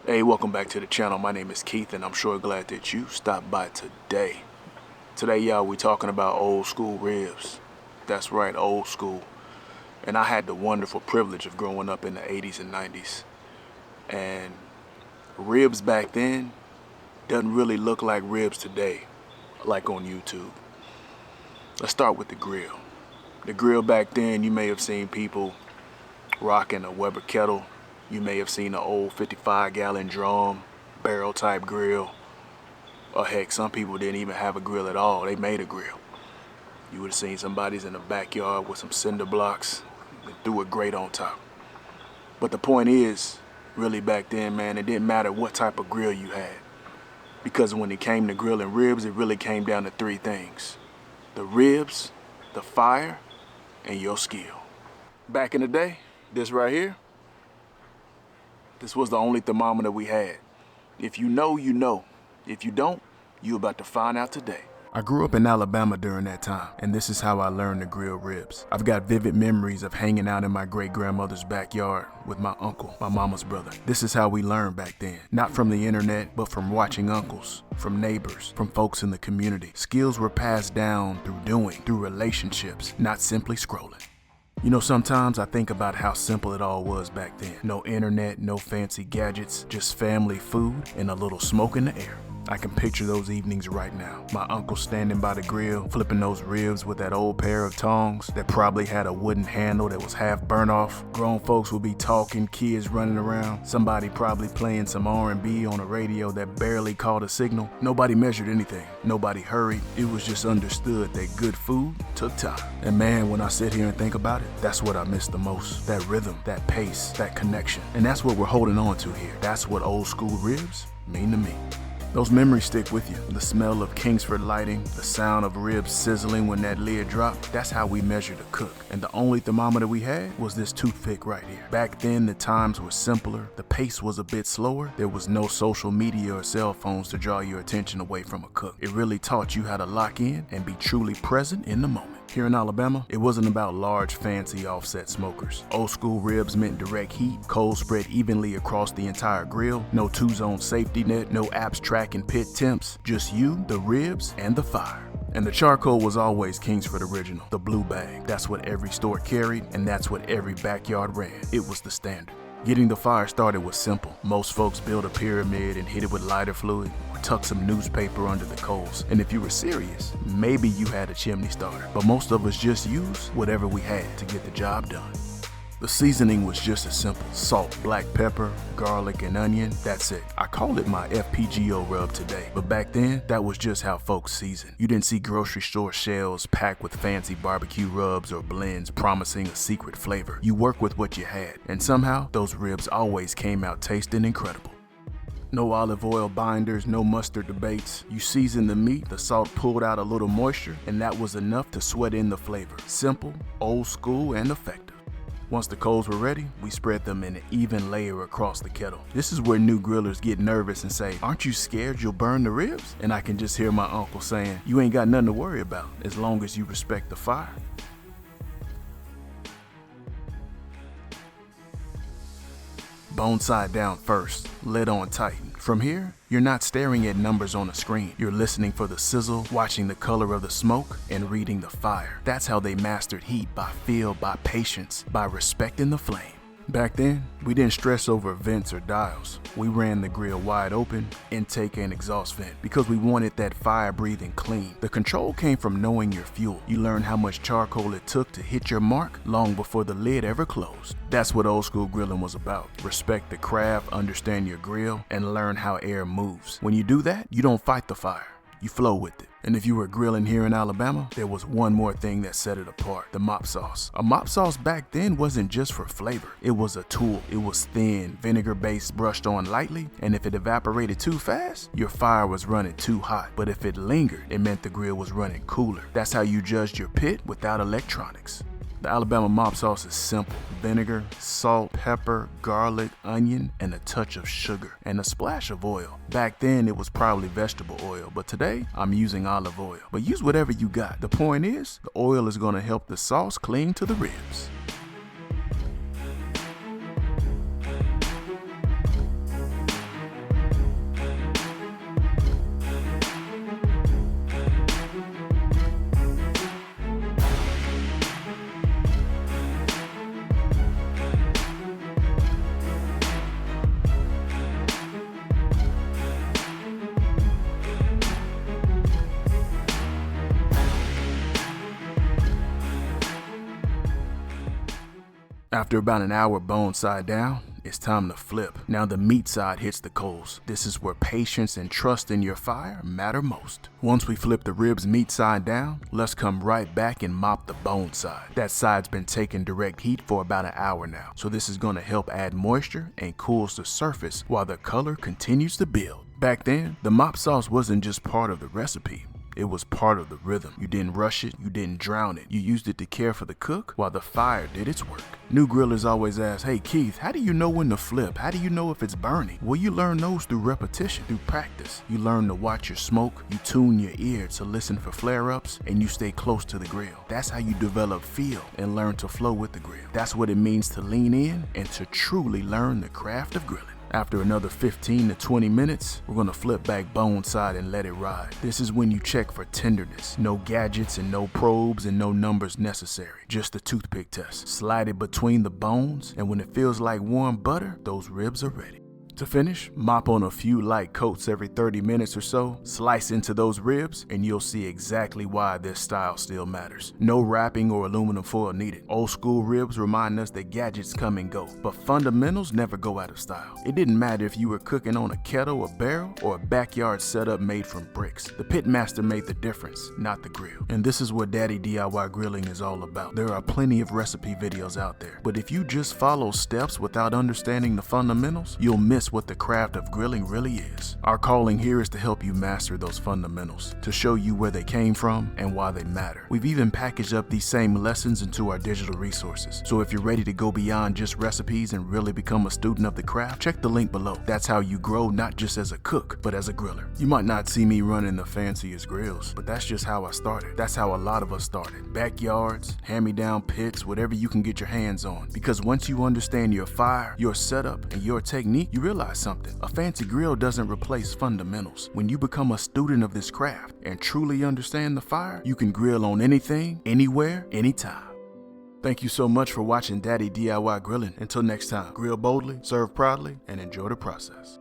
Hey, welcome back to the channel. My name is Keith, and I'm sure glad that you stopped by today. Today, y'all, we talking about old school ribs. That's right, old school. And I had the wonderful privilege of growing up in the 80s and 90s. And ribs back then doesn't really look like ribs today, like on YouTube. Let's start with the grill. The grill back then, you may have seen people rocking a Weber Kettle. You may have seen an old 55-gallon drum, barrel type grill. Or heck, some people didn't even have a grill at all. They made a grill. You would have seen somebody's in the backyard with some cinder blocks and threw a grate on top. But the point is, really back then, man, it didn't matter what type of grill you had. Because when it came to grilling ribs, it really came down to three things: the ribs, the fire, and your skill. Back in the day, this right here, this was the only thermometer we had. If you know, you know. If you don't, you about to find out today. I grew up in Alabama during that time, and this is how I learned to grill ribs. I've got vivid memories of hanging out in my great-grandmother's backyard with my uncle, my mama's brother. This is how we learned back then. Not from the internet, but from watching uncles, from neighbors, from folks in the community. Skills were passed down through doing, through relationships, not simply scrolling. You know, sometimes I think about how simple it all was back then. No internet, no fancy gadgets, just family food and a little smoke in the air. I can picture those evenings right now. My uncle standing by the grill, flipping those ribs with that old pair of tongs that probably had a wooden handle that was half burnt off. Grown folks would be talking, kids running around, somebody probably playing some R&B on a radio that barely caught a signal. Nobody measured anything, nobody hurried. It was just understood that good food took time. And man, when I sit here and think about it, that's what I miss the most. That rhythm, that pace, that connection. And that's what we're holding on to here. That's what old school ribs mean to me. Those memories stick with you. The smell of Kingsford lighting, the sound of ribs sizzling when that lid dropped. That's how we measured a cook. And the only thermometer we had was this toothpick right here. Back then, the times were simpler. The pace was a bit slower. There was no social media or cell phones to draw your attention away from a cook. It really taught you how to lock in and be truly present in the moment. Here in Alabama, it wasn't about large, fancy offset smokers. Old school ribs meant direct heat, coals spread evenly across the entire grill, no two-zone safety net, no apps tracking pit temps, just you, the ribs, and the fire. And the charcoal was always Kingsford original, the blue bag. That's what every store carried, and that's what every backyard ran. It was the standard. Getting the fire started was simple. Most folks built a pyramid and hit it with lighter fluid, or tuck some newspaper under the coals. And if you were serious, maybe you had a chimney starter. But most of us just used whatever we had to get the job done. The seasoning was just as simple. Salt, black pepper, garlic, and onion. That's it. I call it my FPGO rub today. But back then, that was just how folks seasoned. You didn't see grocery store shelves packed with fancy barbecue rubs or blends promising a secret flavor. You worked with what you had, and somehow, those ribs always came out tasting incredible. No olive oil binders, no mustard debates. You seasoned the meat, the salt pulled out a little moisture, and that was enough to sweat in the flavor. Simple, old school, and effective. Once the coals were ready, we spread them in an even layer across the kettle. This is where new grillers get nervous and say, "Aren't you scared you'll burn the ribs?" And I can just hear my uncle saying, "You ain't got nothing to worry about as long as you respect the fire." Bone side down first, lid on tight. From here, you're not staring at numbers on a screen. You're listening for the sizzle, watching the color of the smoke, and reading the fire. That's how they mastered heat, by feel, by patience, by respecting the flame. Back then, we didn't stress over vents or dials. We ran the grill wide open, intake and exhaust vent, because we wanted that fire breathing clean. The control came from knowing your fuel. You learned how much charcoal it took to hit your mark long before the lid ever closed. That's what old school grilling was about. Respect the craft, understand your grill, and learn how air moves. When you do that, you don't fight the fire. You flow with it. And if you were grilling here in Alabama, there was one more thing that set it apart: the mop sauce. A mop sauce back then wasn't just for flavor. It was a tool. It was thin, vinegar-based, brushed on lightly, and if it evaporated too fast, your fire was running too hot. But if it lingered, it meant the grill was running cooler. That's how you judged your pit without electronics. The Alabama Mop Sauce is simple: vinegar, salt, pepper, garlic, onion, and a touch of sugar, and a splash of oil. Back then, it was probably vegetable oil, but today, I'm using olive oil. But use whatever you got. The point is, the oil is gonna help the sauce cling to the ribs. After about an hour bone side down, it's time to flip. Now the meat side hits the coals. This is where patience and trust in your fire matter most. Once we flip the ribs meat side down, let's come right back and mop the bone side. That side's been taking direct heat for about an hour now, so this is gonna help add moisture and cools the surface while the color continues to build. Back then, the mop sauce wasn't just part of the recipe. It was part of the rhythm. You didn't rush it, you didn't drown it. You used it to care for the cook while the fire did its work. New grillers always ask, hey Keith, how do you know when to flip? How do you know if it's burning? Well, you learn those through repetition, through practice. You learn to watch your smoke, you tune your ear to listen for flare-ups, and you stay close to the grill. That's how you develop feel and learn to flow with the grill. That's what it means to lean in and to truly learn the craft of grilling. After another 15 to 20 minutes, we're gonna flip back bone side and let it ride. This is when you check for tenderness. No gadgets and no probes and no numbers necessary. Just the toothpick test. Slide it between the bones, and when it feels like warm butter, those ribs are ready. To finish, mop on a few light coats every 30 minutes or so, slice into those ribs, and you'll see exactly why this style still matters. No wrapping or aluminum foil needed. Old school ribs remind us that gadgets come and go, but fundamentals never go out of style. It didn't matter if you were cooking on a kettle, a barrel, or a backyard setup made from bricks. The pitmaster made the difference, not the grill. And this is what Daddy DIY Grilling is all about. There are plenty of recipe videos out there, but if you just follow steps without understanding the fundamentals, you'll miss what the craft of grilling really is. Our calling here is to help you master those fundamentals, to show you where they came from and why they matter. We've even packaged up these same lessons into our digital resources. So if you're ready to go beyond just recipes and really become a student of the craft, check the link below. That's how you grow not just as a cook, but as a griller. You might not see me running the fanciest grills, but that's just how I started. That's how a lot of us started. Backyards, hand-me-down pits, whatever you can get your hands on. Because once you understand your fire, your setup, and your technique, you realize something. A fancy grill doesn't replace fundamentals. When you become a student of this craft and truly understand the fire, you can grill on anything, anywhere, anytime. Thank you so much for watching Daddy DIY Grilling. Until next time, grill boldly, serve proudly, and enjoy the process.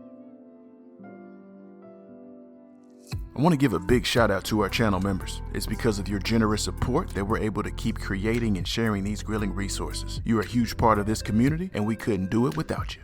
I want to give a big shout out to our channel members. It's because of your generous support that we're able to keep creating and sharing these grilling resources. You're a huge part of this community, and we couldn't do it without you.